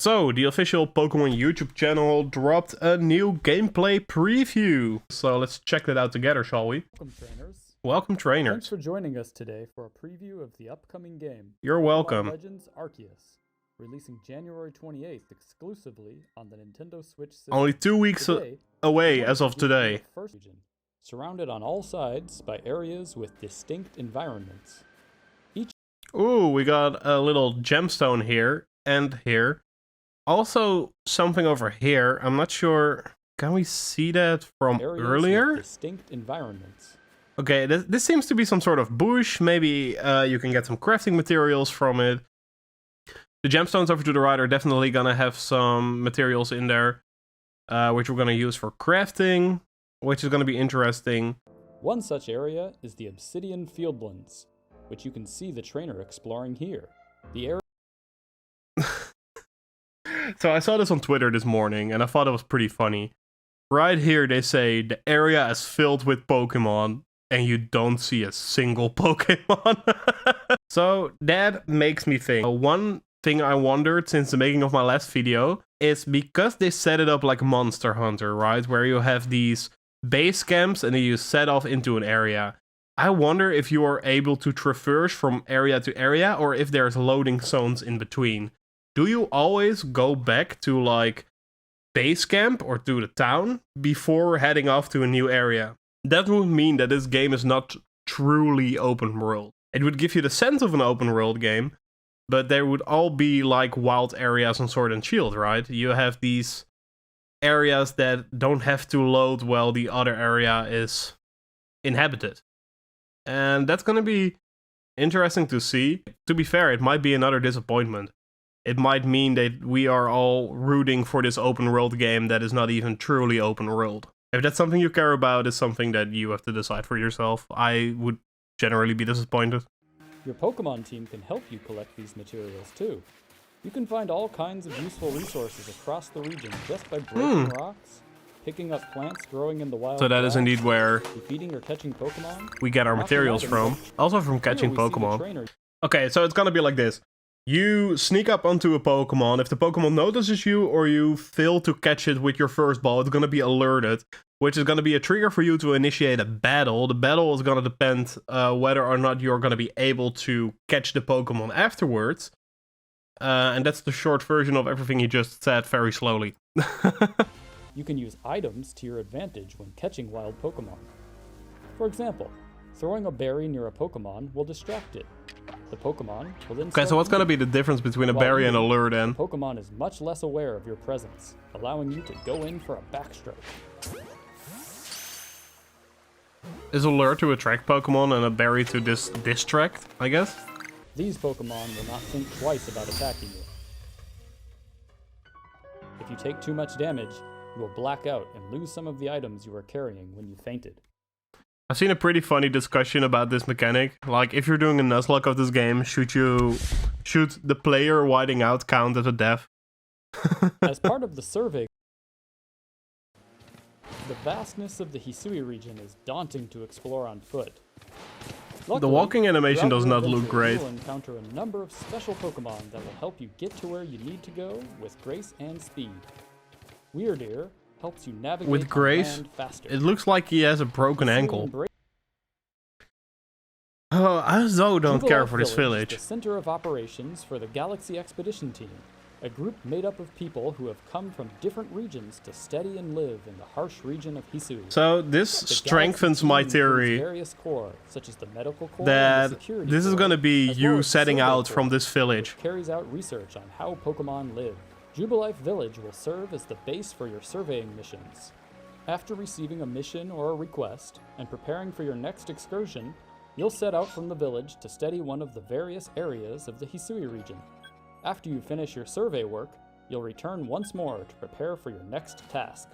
So, the official Pokemon YouTube channel dropped a new gameplay preview. So let's check that out together, shall we? Welcome, trainers. Welcome, trainers. Thanks for joining us today for a preview of the upcoming game. You're welcome. Pokémon Legends Arceus, releasing January 28th exclusively on the Nintendo Switch system. Only 2 weeks away as of today. First region, surrounded on all sides by areas with distinct environments. Ooh, we got a little gemstone here and here. Also, something over here. I'm not sure. Can we see that from earlier? Distinct environments. Okay, this seems to be some sort of bush. Maybe you can get some crafting materials from it. The gemstones over to the right are definitely gonna have some materials in there, which we're gonna use for crafting, which is gonna be interesting. One such area is the Obsidian Fieldlands, which you can see the trainer exploring here. The area. So I saw this on Twitter this morning, and I thought it was pretty funny. Right here, they say the area is filled with Pokemon, and you don't see a single Pokemon. So that makes me think. One thing I wondered since the making of my last video is because they set it up like Monster Hunter, right? Where you have these base camps, and then you set off into an area. I wonder if you are able to traverse from area to area, or if there's loading zones in between. Do you always go back to like base camp or to the town before heading off to a new area? That would mean that this game is not truly open world. It would give you the sense of an open world game, but there would all be like wild areas on Sword and Shield, right? You have these areas that don't have to load while the other area is inhabited. And that's gonna be interesting to see. To be fair, it might be another disappointment. It might mean that we are all rooting for this open world game that is not even truly open world. If that's something you care about, it's something that you have to decide for yourself. I would generally be disappointed. Your Pokemon team can help you collect these materials too. You can find all kinds of useful resources across the region just by breaking rocks, picking up plants growing in the wild. So that is indeed where defeating or catching Pokemon we get our materials from. Also from catching Pokemon. Okay, so it's gonna be like this. You sneak up onto a Pokemon. If the Pokemon notices you or you fail to catch it with your first ball, it's going to be alerted, which is going to be a trigger for you to initiate a battle. The battle is going to depend whether or not you're going to be able to catch the Pokemon afterwards. And that's the short version of everything he just said very slowly. You can use items to your advantage when catching wild Pokemon. For example, throwing a berry near a Pokemon will distract it. The Pokemon will then. Okay, so what's gonna be the difference between a berry and a lure then? Pokemon is much less aware of your presence, allowing you to go in for a backstroke. Is a lure to attract Pokemon and a berry to distract, I guess? These Pokemon will not think twice about attacking you. If you take too much damage, you will black out and lose some of the items you were carrying when you fainted. I've seen a pretty funny discussion about this mechanic. Like, if you're doing a Nuzlocke of this game, should the player whiting out count as a death? As part of the survey, the vastness of the Hisui region is daunting to explore on foot. Luckily, the walking animation does not look great. You will encounter a number of special Pokemon that will help you get to where you need to go with grace and speed. Weirdeer helps you navigate with grace. Faster. It looks like he has a broken ankle. Oh, I so don't care for this village. The center of operations for the Galaxy Expedition Team, a group made up of people who have come from different regions to study and live in the harsh region of Hisui. So this strengthens my theory various corps, such as the medical corps that and the security this is going to be you setting out from this village. Carries out research on how Pokemon live. Jubilife Village will serve as the base for your surveying missions. After receiving a mission or a request and preparing for your next excursion, you'll set out from the village to study one of the various areas of the Hisui region. After you finish your survey work, you'll return once more to prepare for your next task.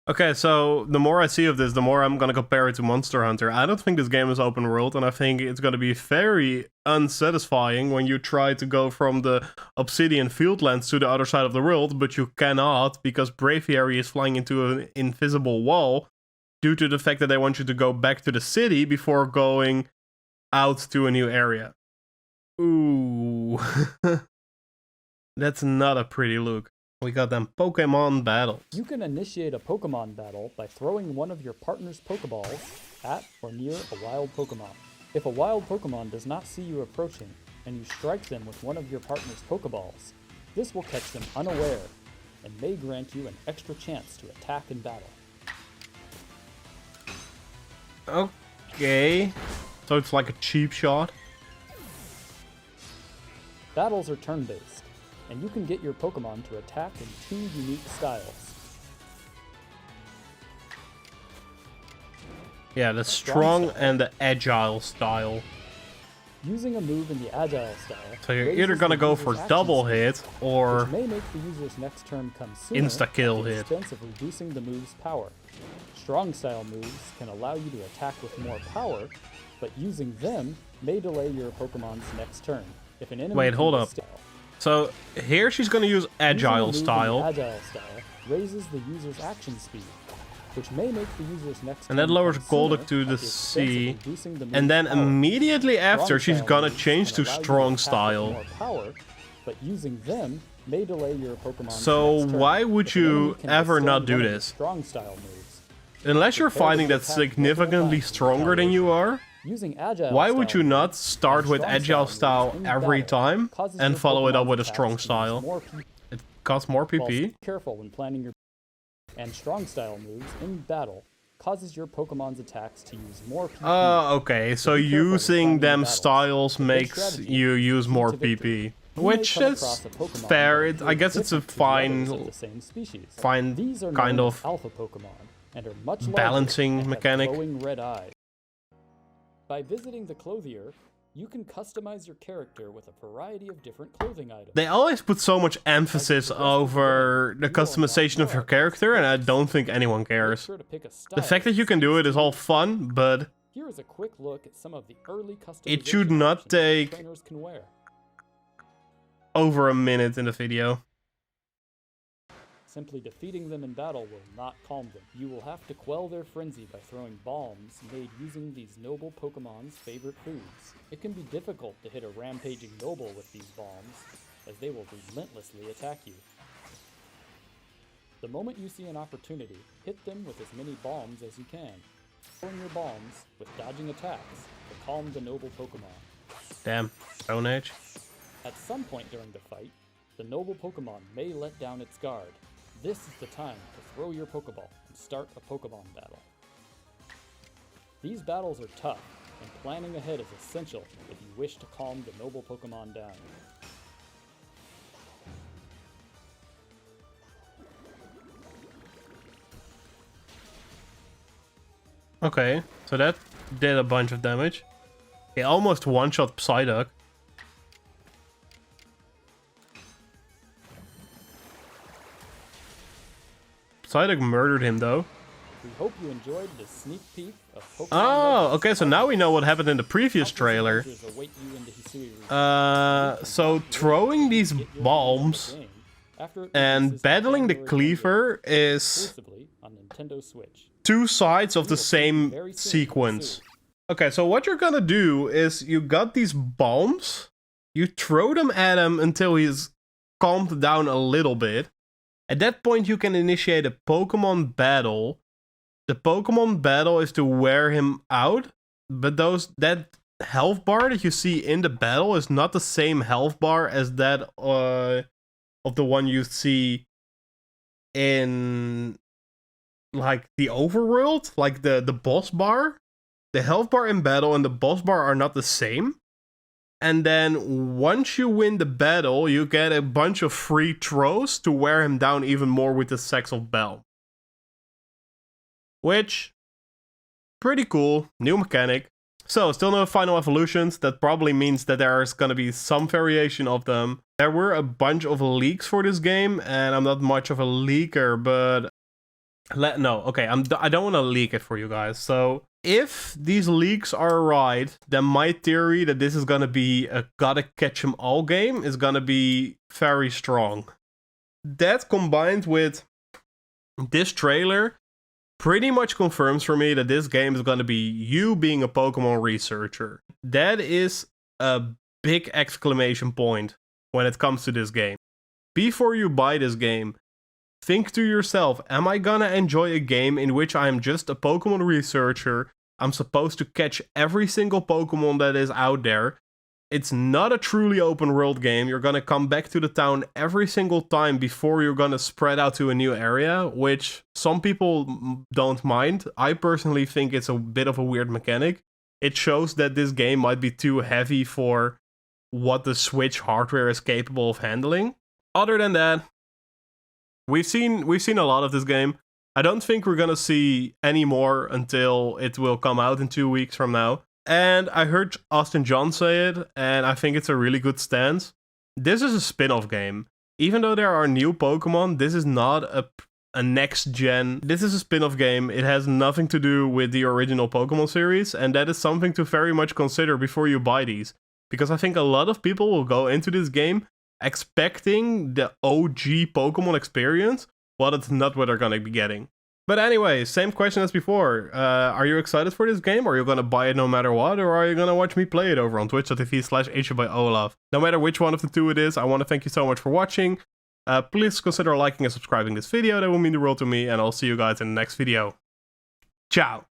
Okay, so the more I see of this, the more I'm gonna compare it to Monster Hunter. I don't think this game is open world, and I think it's gonna be very unsatisfying when you try to go from the Obsidian Fieldlands to the other side of the world, but you cannot because Braviary is flying into an invisible wall due to the fact that they want you to go back to the city before going out to a new area. Ooh. That's not a pretty look. We got them Pokemon battles. You can initiate a Pokemon battle by throwing one of your partner's Pokeballs at or near a wild Pokemon. If a wild Pokemon does not see you approaching, and you strike them with one of your partner's Pokeballs, this will catch them unaware and may grant you an extra chance to attack in battle. Okay. So it's like a cheap shot. Battles are turn-based, and you can get your Pokemon to attack in 2 unique styles. Yeah, the strong and the agile style. Using a move in the agile style, So you're either gonna go for double hit or which may make the user's next turn come sooner insta-kill at the hit. expense of reducing the move's power. Strong style moves can allow you to attack with more power, but using them may delay your Pokemon's next turn. If an enemy Wait, hold up. So here she's gonna use agile style. Agile style raises the user's action speed, which may make the user's next And that turn lowers come Golduck sooner to at the expense of sea. reducing the And then move's power. immediately after, Strong she's style gonna moves change can to allow you strong attack with style. more power, but using them may delay your Pokemon's So next turn. why would If an enemy you can ever withstand not do one of your this? Strong style moves. Unless you're Prepare to finding that attack multiple significantly times in stronger than you are, Using agile why would style you not moves start and with strong agile style style moves in every battle time causes and your follow it up Pokemon's with a attacks strong to use style? more It costs more Whilst PP. be careful when planning your and strong style moves in battle causes your Pokemon's attacks to use more PP. Okay, so be careful when using planning your them battles. styles It's a good makes strategy you use key more to victory. PP. You may Which come is across a Pokemon fair. that I appears guess it's a different to the others fine of the same species. fine These are kind known of as alpha Pokemon and are much larger balancing and have mechanic. glowing red eyes. By visiting the clothier, you can customize your character with a variety of different clothing items. They always put so much emphasis over the customization of your character, and I don't think anyone Make cares. sure to pick a The style fact that you can do it is all fun, but Here is a quick look at some of the early customization it should not options that take trainers can wear. over a minute in the video. Simply defeating them in battle will not calm them. You will have to quell their frenzy by throwing bombs made using these noble Pokemon's favorite foods. It can be difficult to hit a rampaging noble with these bombs, as they will relentlessly attack you. The moment you see an opportunity, hit them with as many bombs as you can. Throwing your bombs with dodging attacks to calm the noble Pokemon. Damn, Stone Age. At some point during the fight, the noble Pokemon may let down its guard. This is the time to throw your Pokeball and start a Pokemon battle. These battles are tough, and planning ahead is essential if you wish to calm the noble Pokemon down. Okay, so that did a bunch of damage. He almost one-shot Psyduck. Psyduck murdered him though. We hope you enjoyed this sneak peek of Pokemon Oh, Legends okay, so now we know what happened in the previous Arceus. trailer. Adventures await you in the Hisui region. So throwing these Get your bombs game after it and releases battling the January 20th, cleaver is exclusively on Nintendo Switch. two sides of We the will see you same very soon, sequence. Hisui. Okay, so what you're gonna do is you got these bombs, you throw them at him until he's calmed down a little bit. At that point, you can initiate a Pokemon battle. The Pokemon battle is to wear him out, but that health bar that you see in the battle is not the same health bar as that of the one you see in like the overworld, like the boss bar. The health bar in battle and the boss bar are not the same. And then once you win the battle, you get a bunch of free throws to wear him down even more with the Sex of Bell. Which, pretty cool, new mechanic. So, still no final evolutions. That probably means that there's gonna be some variation of them. There were a bunch of leaks for this game, and I'm not much of a leaker, but... No, okay, I don't want to leak it for you guys. So, if these leaks are right, then my theory that this is gonna be a gotta catch 'em all game is gonna be very strong. That combined with this trailer pretty much confirms for me that this game is gonna be you being a Pokemon researcher. That is a big exclamation point when it comes to this game. before you buy this game, think to yourself, am I gonna enjoy a game in which I'm just a Pokemon researcher? I'm supposed to catch every single Pokemon that is out there. It's not a truly open world game. You're gonna come back to the town every single time before you're gonna spread out to a new area, which some people don't mind. I personally think it's a bit of a weird mechanic. It shows that this game might be too heavy for what the Switch hardware is capable of handling. Other than that, we've seen a lot of this game. I don't think we're gonna see any more until it will come out in 2 weeks from now. And I heard Austin John say it, and I think it's a really good stance. This is a spin-off game. Even though there are new Pokemon, this is not a next-gen. This is a spin-off game. It has nothing to do with the original Pokemon series, and that is something to very much consider before you buy these. Because I think a lot of people will go into this game expecting the OG Pokemon experience, but it's not what they're gonna be getting. But anyway, same question as before. Are you excited for this game? Are you gonna buy it no matter what? Or are you gonna watch me play it over on twitch.tv/itsjeboyolaf? No matter which one of the two it is, I want to thank you so much for watching. Please consider liking and subscribing this video. That will mean the world to me, and I'll see you guys in the next video. Ciao!